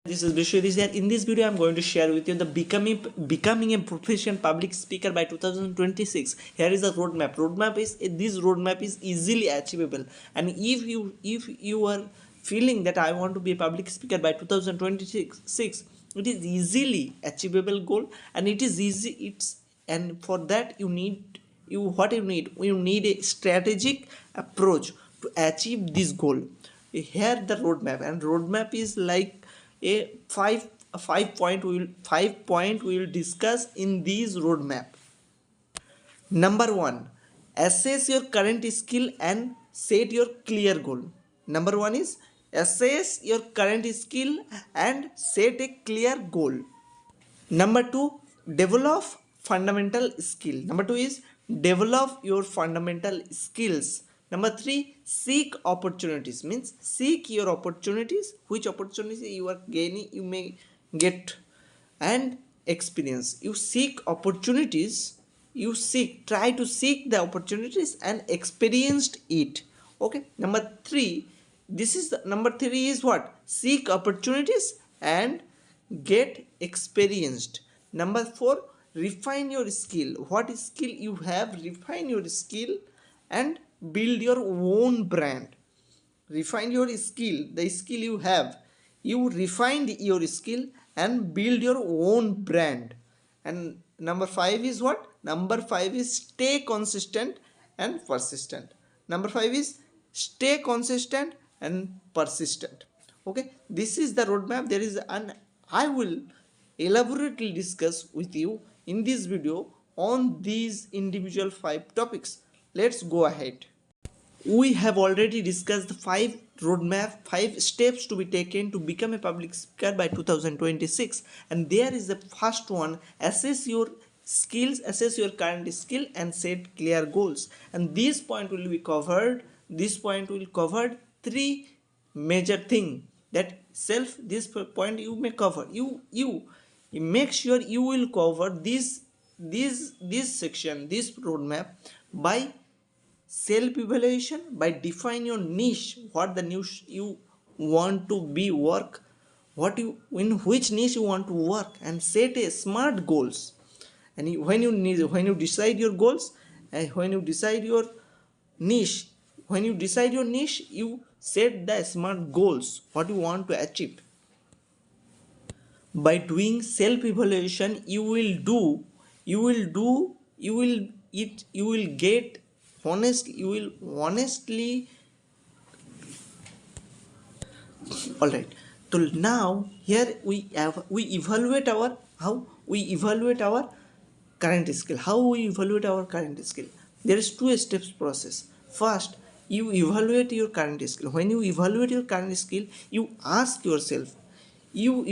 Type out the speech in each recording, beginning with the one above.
This is Vishwadis here. In this video, I'm going to share with you the becoming a proficient public speaker by 2026. Here is the roadmap. This roadmap is easily achievable. And if you are feeling that I want to be a public speaker by 2026, it is easily achievable goal, and it is easy. And for that you need you need a strategic approach to achieve this goal. Here the roadmap, and roadmap is like a five point we will discuss in this roadmap. Number one, assess your current skill and set your clear goal. Number one is assess your current skill and set a clear goal. Number two, develop fundamental skill. Number two is develop your fundamental skills. Number three, seek opportunities. Means seek your opportunities. Which opportunities you are gaining, you may get, and experience. You seek opportunities. Try to seek the opportunities and experienced it. Okay. Number three, number three is what? Seek opportunities and get experienced. Number four, refine your skill. What skill you have, refine your skill and build your own brand. Refine your skill, the skill you have, you refine your skill and build your own brand. And number five is what? Number five is stay consistent and persistent. Number five is stay consistent and persistent. Okay, this is the roadmap. There is an I will elaborately discuss with you in this video on these individual 5 topics. Let's go ahead. We have already discussed the 5 steps to be taken to become a public speaker by 2026, and there is the first one: assess your skills, assess your current skill and set clear goals. And this point will be covered. This point will cover 3 major things that this point you may cover. You make sure you will cover this section, this roadmap, by self evaluation, by define your niche, what the niche you want to be work, in which niche you want to work, and set a smart goals. And when you decide your goals, and when you decide your niche, you set the smart goals, what you want to achieve. By doing self evaluation, you will get honestly. All right, so now here we evaluate our current skill. There is 2 steps process. First, you evaluate your current skill. When you evaluate your current skill, you ask yourself, when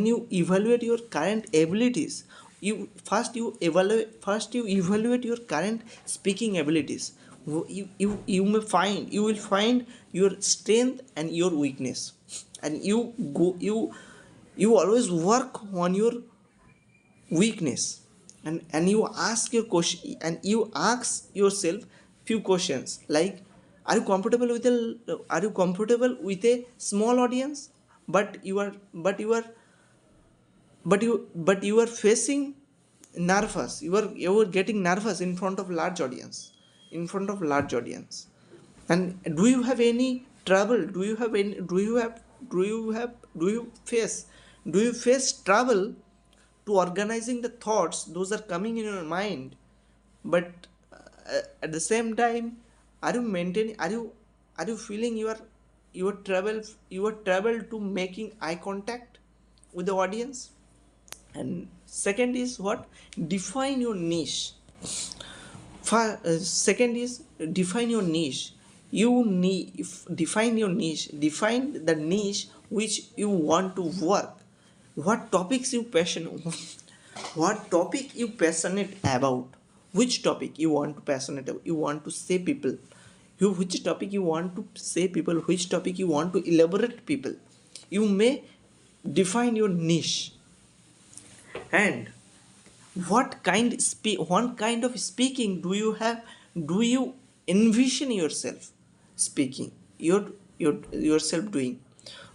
you evaluate your current abilities, you evaluate your current speaking abilities. You will find your strength and your weakness, and you always work on your weakness, and you ask your question, and you ask yourself few questions like, are you comfortable with a small audience, but you are facing nervous, you are getting nervous in front of large audience, and do you have any trouble, do you face trouble to organizing the thoughts those are coming in your mind, but at the same time, are you feeling you are trouble to making eye contact with the audience? And second is what? Define your niche. Second is define your niche. Define your niche. Define the niche which you want to work. What topics you passionate about? Which topic you want to passionate about? You want to say people. Which topic you want to say people? Which topic you want to elaborate people? You may define your niche. And what kind of speaking do you have? Do you envision yourself speaking? Yourself doing?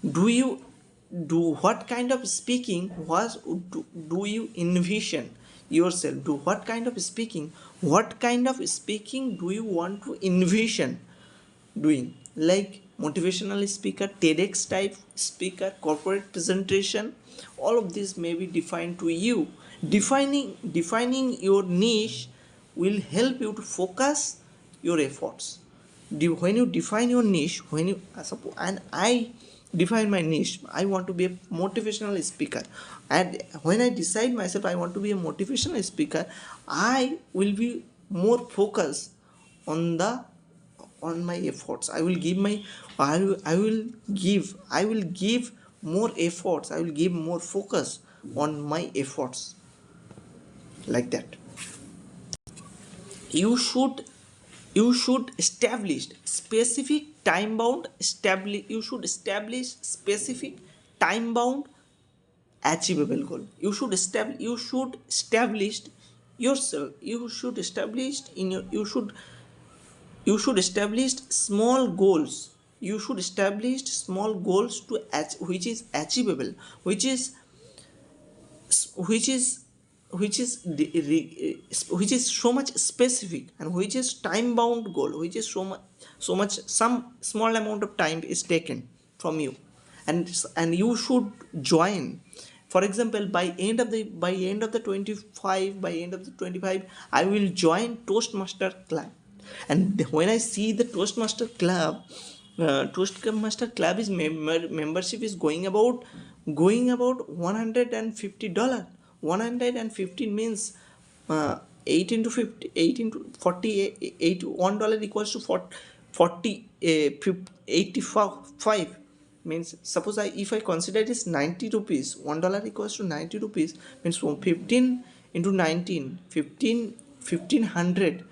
Do you what kind of speaking do you envision yourself? What kind of speaking do you want to envision doing? Like motivational speaker, TEDx type speaker, corporate presentation, all of this may be defined to you. Defining your niche will help you to focus your efforts. When you define your niche, when you suppose, and I define my niche, I want to be a motivational speaker, and when I decide myself I want to be a motivational speaker, I will be more focused on the on my efforts. I will give more efforts. I will give more focus on my efforts, like that. You should establish specific time bound achievable goal. You should establish small goals. You should establish small goals which is achievable, which is which is so much specific, and which is time bound goal, which is so much some small amount of time is taken from you, and you should join. For example, by end of the 25 I will join Toastmaster club. And when I see the Toastmaster club is membership is going about $150. 150 means 8 into 50, 8 into 40, 8, $1 equals to 40, 85. Means suppose if I consider it is 90 rupees, $1 equals to 90 rupees, means 15 into 19, 1500,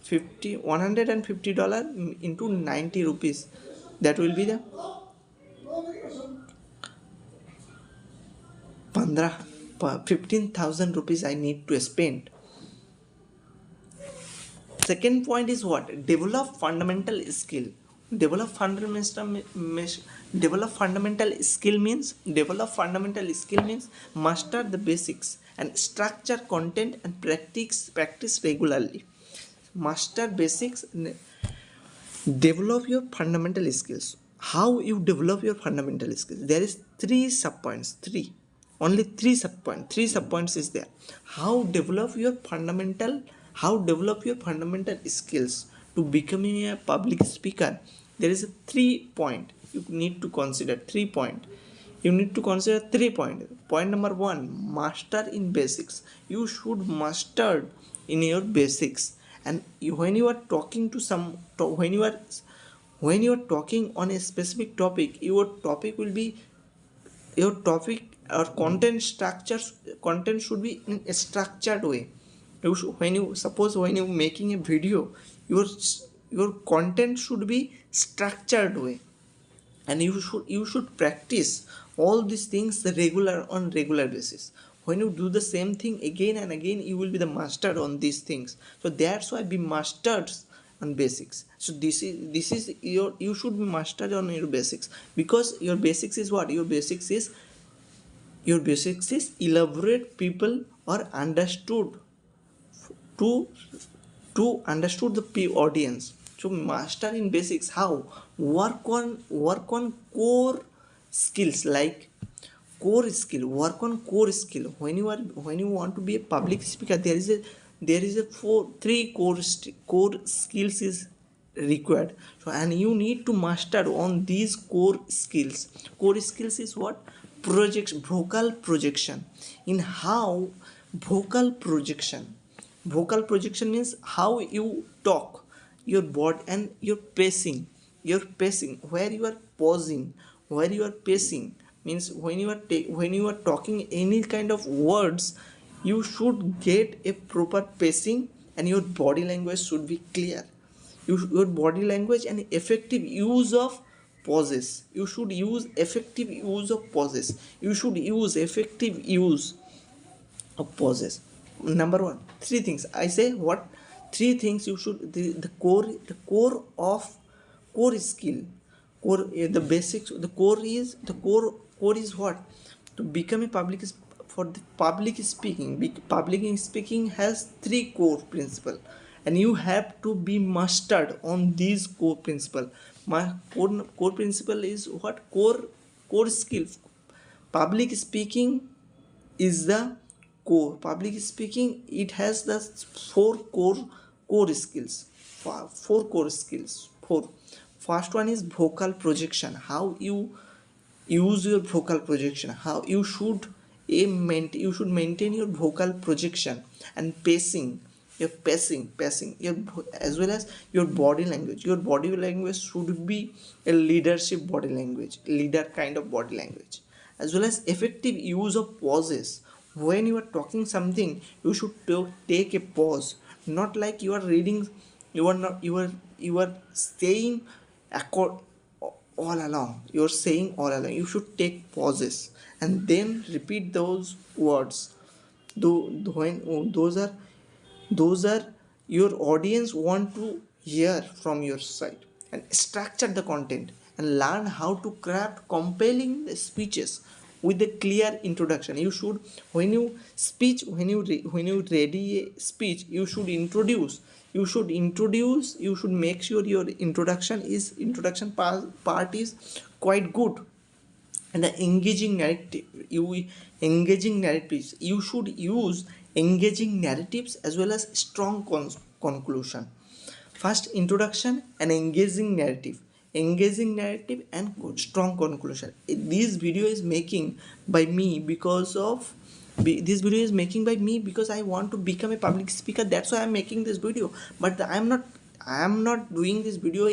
$150 into 90 rupees, that will be the 15,000 rupees I need to spend. Second point is what? Develop fundamental skill. Develop fundamental skill means master the basics and structure content and practice regularly. Master basics. Develop your fundamental skills. How you develop your fundamental skills? There is three subpoints. Only three subpoints is there. How develop your fundamental skills to becoming a public speaker? There is a 3 point you need to consider. 3 point you need to consider. 3 point. Point number 1, master in basics. You should master in your basics. And when you are talking to when you are talking on a specific topic, your topic or content should be in a structured way. When you're making a video, your content should be structured way, and you should practice all these things on regular basis. When you do the same thing again and again, you will be the master on these things. So that's why be masters on basics. So this is you should be mastered on your basics, because your basics is what? Your basics is elaborate people or understood to understood the audience. So master in basics. How? Work on core skills, like work on core skill. When you want to be a public speaker, there is a three core skills is required. So, and you need to master on these core skills. Core skills is what? Vocal projection. Vocal projection means how you talk, your body, and your pacing, where you are pausing, where you are pacing, means when you are talking any kind of words, you should get a proper pacing, and your body language should be clear. Your body language and effective use of pauses. You should use effective use of pauses. Number 1, 3 things. I say what? 3 things you should, the core skill, the basics. The core core is what? To become a for the public speaking. Public speaking has three core principle, and you have to be mastered on these core principle. My core principle is what? Core skill. Public speaking is the core. Public speaking, it has the four core skills. Four core skills. Four. First one is vocal projection. How you use your vocal projection. How you should maintain your vocal projection and pacing. Your pacing your as well as your body language. Your body language should be a leadership body language, leader kind of body language, as well as effective use of pauses. When you are talking something, you should take a pause, not like you are reading. You are saying accord all along. You're saying all along. You should take pauses and then repeat those words. When those are your audience want to hear from your side, and structure the content and learn how to craft compelling speeches with a clear introduction. You should, when you speech when you ready a speech, you should make sure your introduction part is quite good, and the engaging narratives. You should use engaging narratives as well as strong conclusion. First, introduction and engaging narrative and strong conclusion. This video is making by me because I want to become a public speaker. That's why I'm making this video. But I'm not doing this video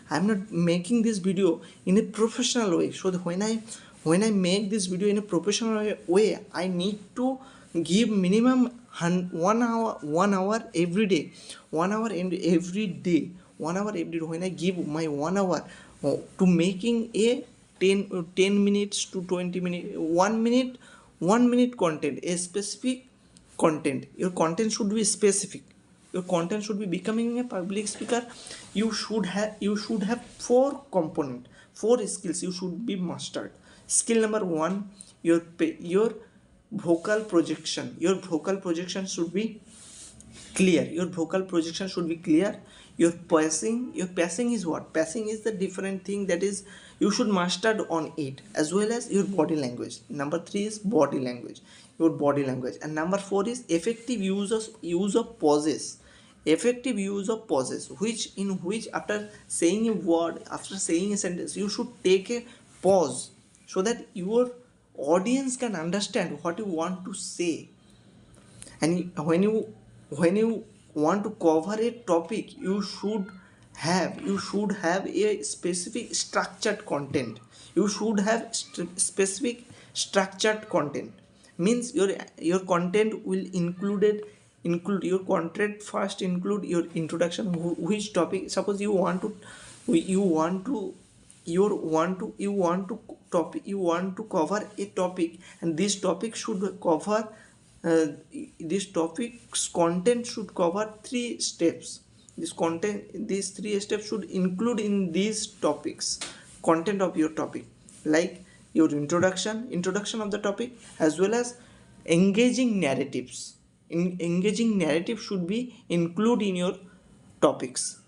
I'm not making this video in a professional way. So when I make this video in a professional way, I need to give minimum 1 hour every day. 1 hour every day. 1 hour every day. When I give my 1 hour to making a 10 minutes to 20 minutes, 1 minute content, a specific content. Your content should be specific. Your content should be becoming a public speaker. You should have four skills you should be mastered. Skill number 1, your vocal projection. Your vocal projection should be clear. Your pacing is what? Pacing is the different thing that is you should master on it, as well as your body language. Number 3 is body language, your body language. And number 4 is effective use of pauses. Which after saying a word, after saying a sentence, you should take a pause so that your audience can understand what you want to say. And when you want to cover a topic, you should have a specific structured content. Structured content means your content will include your content. First include your introduction, which topic. Suppose you want to cover a topic, and this topic should cover this topic's content should cover 3 steps. These 3 steps should include in these topics content of your topic, like your introduction of the topic, as well as engaging narratives. Engaging narrative should be included in your topics,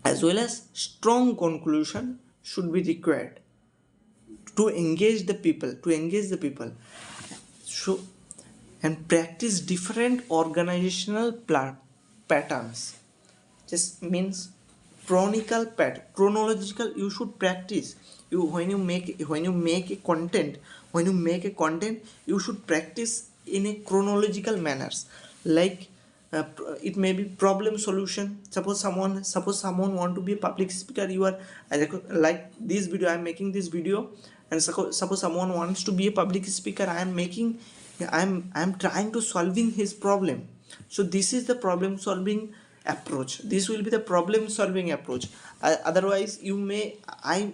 as well as strong conclusion should be required to engage the people. So, and practice different organizational patterns. Just means chronological. You should practice. When you make a content, you should practice in a chronological manners. Like it may be problem solution. Suppose someone want to be a public speaker. You are like this video. I am making this video, and suppose someone wants to be a public speaker. I'm trying to solving his problem. So this is the problem solving approach. This will be the problem solving approach. Otherwise, I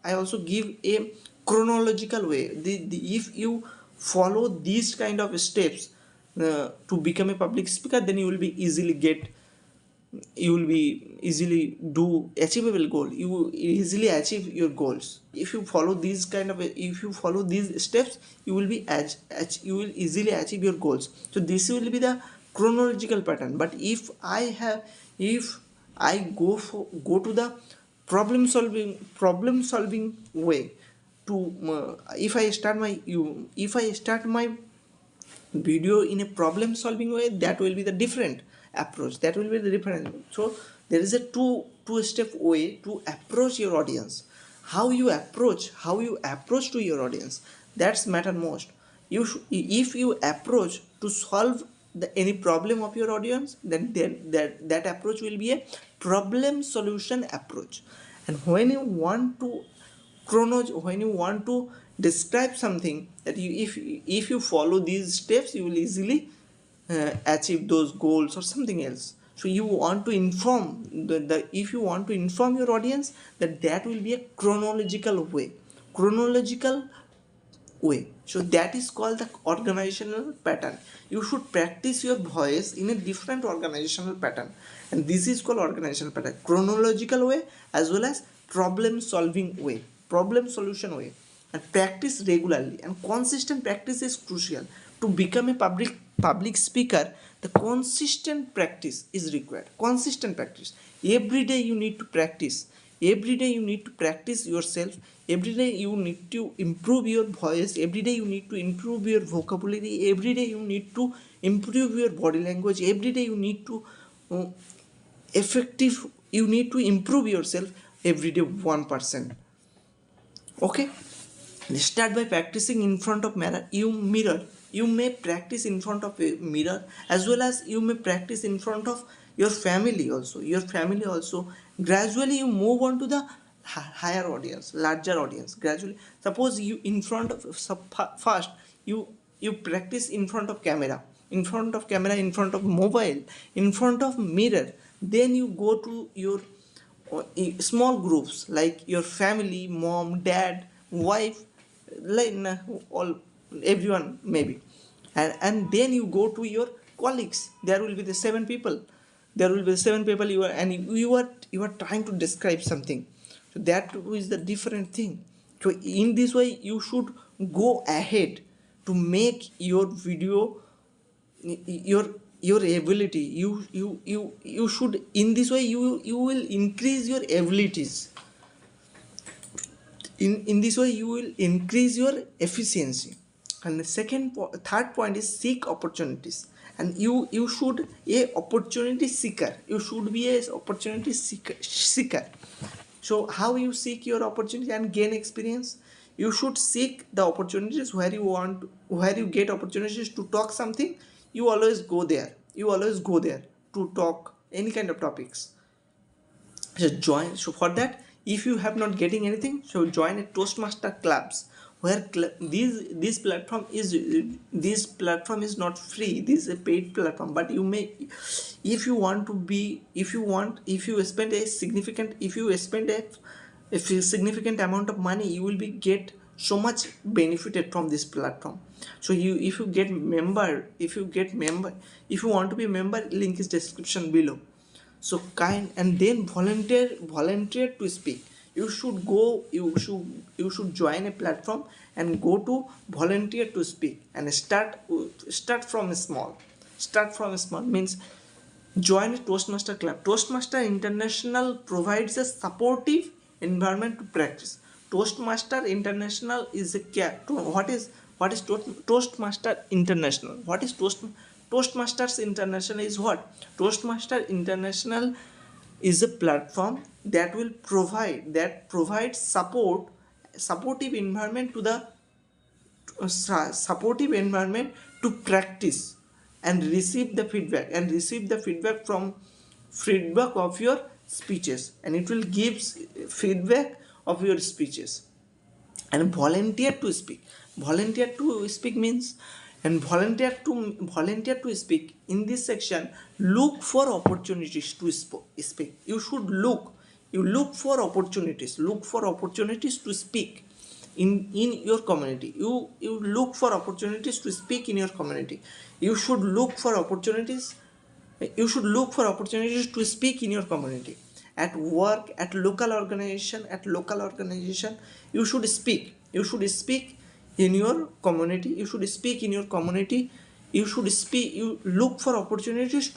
also give a chronological way. If you follow these kind of steps to become a public speaker, then you will be easily get you will be easily do achievable goal, you will easily achieve your goals. If you follow these kind of, if you follow these steps, you will be you will easily achieve your goals. So this will be the chronological pattern. But if I go to the problem solving way to if I start my video in a problem solving way, that will be the different approach, that will be the different. So there is a two step way to approach your audience. How you approach to your audience, that's matter most. If you approach to solve any problem of your audience, then that approach will be a problem solution approach. And when you want to when you want to describe something, that if you follow these steps, you will easily achieve those goals or something else. So you want to inform if you want to inform your audience, that will be a chronological way. So that is called the organizational pattern. You should practice your voice in a different organizational pattern, and this is called organizational pattern: chronological way as well as problem solution way. And practice regularly, and consistent practice is crucial to become a public speaker. The consistent practice is required. Consistent practice, every day you need to practice. Every day you need to practice yourself. Every day you need to improve your voice. Every day you need to improve your vocabulary. Every day you need to improve your body language. Every day you need to uh, you need to improve yourself every day 1%. Okay, start by practicing in front of mirror. You may practice in front of a mirror, as well as you may practice in front of your family also. Gradually you move on to the higher audience, larger audience. Gradually, suppose you in front of first you practice in front of camera, in front of mobile, in front of mirror. Then you go to your small groups like your family, mom, dad, wife, like all, everyone maybe. And then you go to your colleagues. There will be the seven people you are, and you are trying to describe something. So that is the different thing. So in this way you should go ahead to make your video your ability. You should, in this way you will increase your abilities. In this way you will increase your efficiency. And the third point is seek opportunities. And you should a opportunity seeker. You should be a opportunity seeker. So how you seek your opportunity and gain experience? You should seek the opportunities where you get opportunities to talk something. You always go there to talk any kind of topics. So for that, if you have not getting anything, so join a Toastmaster clubs, where this platform is not free. This is a paid platform, but you may, if you spend a significant amount of money, you will be get so much benefited from this platform. So if you want to be member, link is description below. So and then volunteer to speak. You should join a platform and go to volunteer to speak, and start from small. Means join a Toastmaster club. Toastmaster International provides a supportive environment to practice. Toastmaster International is a what is Toastmaster International? What is Toastmasters International is what? Toastmaster International is a platform that provides supportive environment to the supportive environment to practice and receive the feedback of your speeches, and it will give feedback of your speeches. And volunteer to speak means, and volunteer to speak in this section, look for opportunities to speak. You look for opportunities to speak in your community. You look for opportunities to speak in your community. You should look for opportunities You should look for opportunities to speak in your community. At work, at local organization, you should speak. You should speak in your community. You should speak in your community. You should speak. You look for opportunities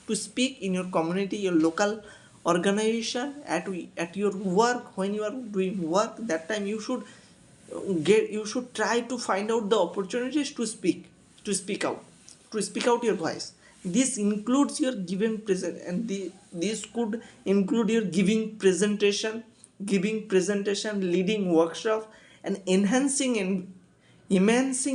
to speak in your community, your local organization, at your work. When you are doing work, that time you should try to find out the opportunities to speak out your voice. This includes your giving present, and this could include your giving presentation, leading workshop, and enhancing events.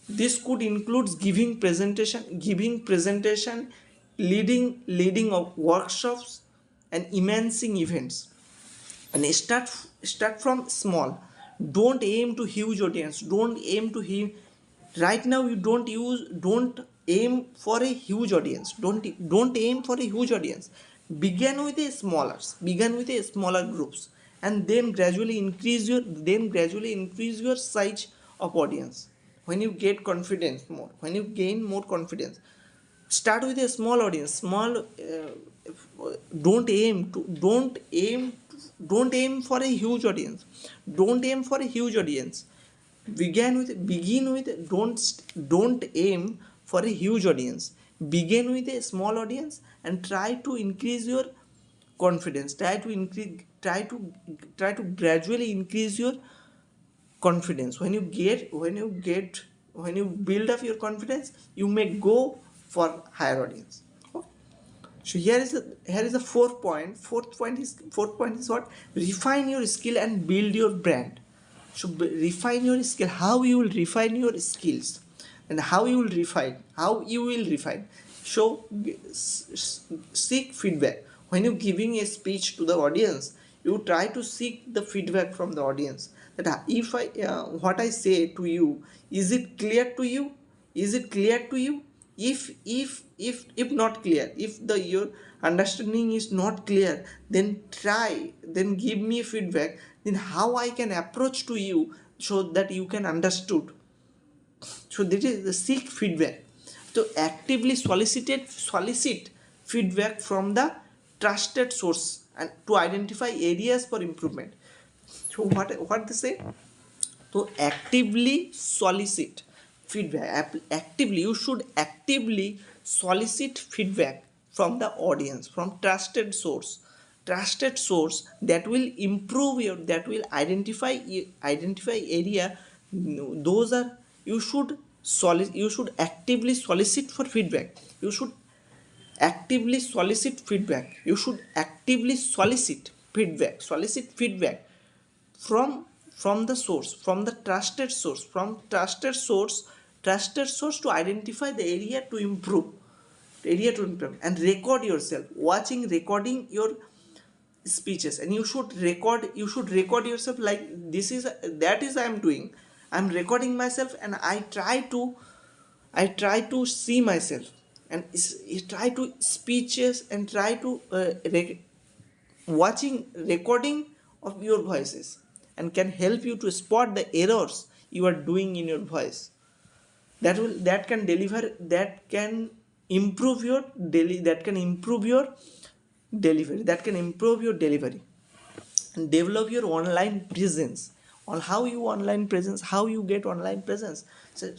This could include giving presentation, leading of workshops, and enhancing events. And start from small. Don't aim to huge audience. Don't aim to huge. Right now you don't aim for a huge audience. Don't aim for a huge audience. Begin with a smaller groups, and then gradually increase your size of audience. When you get confidence more, when you gain more confidence, start with a small audience. Don't aim for a huge audience. Don't aim for a huge audience. Begin with a small audience and try to increase your confidence. Try to gradually increase your confidence. When you build up your confidence, you may go for higher audience. Okay. So here is the fourth point is what? Refine your skill and build your brand. So refine your skill. How you will refine your skills, and how you will refine. So seek feedback. When you're giving a speech to the audience, you try to seek the feedback from the audience, that if what I say to you, is it clear to you? If not clear, if your understanding is not clear, then give me feedback, then how I can approach to you so that you can understood. So this is the seek feedback. So actively solicit feedback from the trusted source, and to identify areas for improvement. So what they say? So actively solicit feedback. You should actively solicit feedback from the audience, from trusted source. That will identify area. Those are, you should actively solicit for feedback. You should actively solicit feedback. Solicit feedback from the source, from the trusted source, to identify the area to improve, and record yourself. Recording your speeches, and you should record yourself, like I'm recording myself, and I try to see myself, and try to speeches, and try to recording of your voices, and can help you to spot the errors you are doing in your voice. That can deliver that can improve your delivery, and develop your online presence. On how you get online presence. So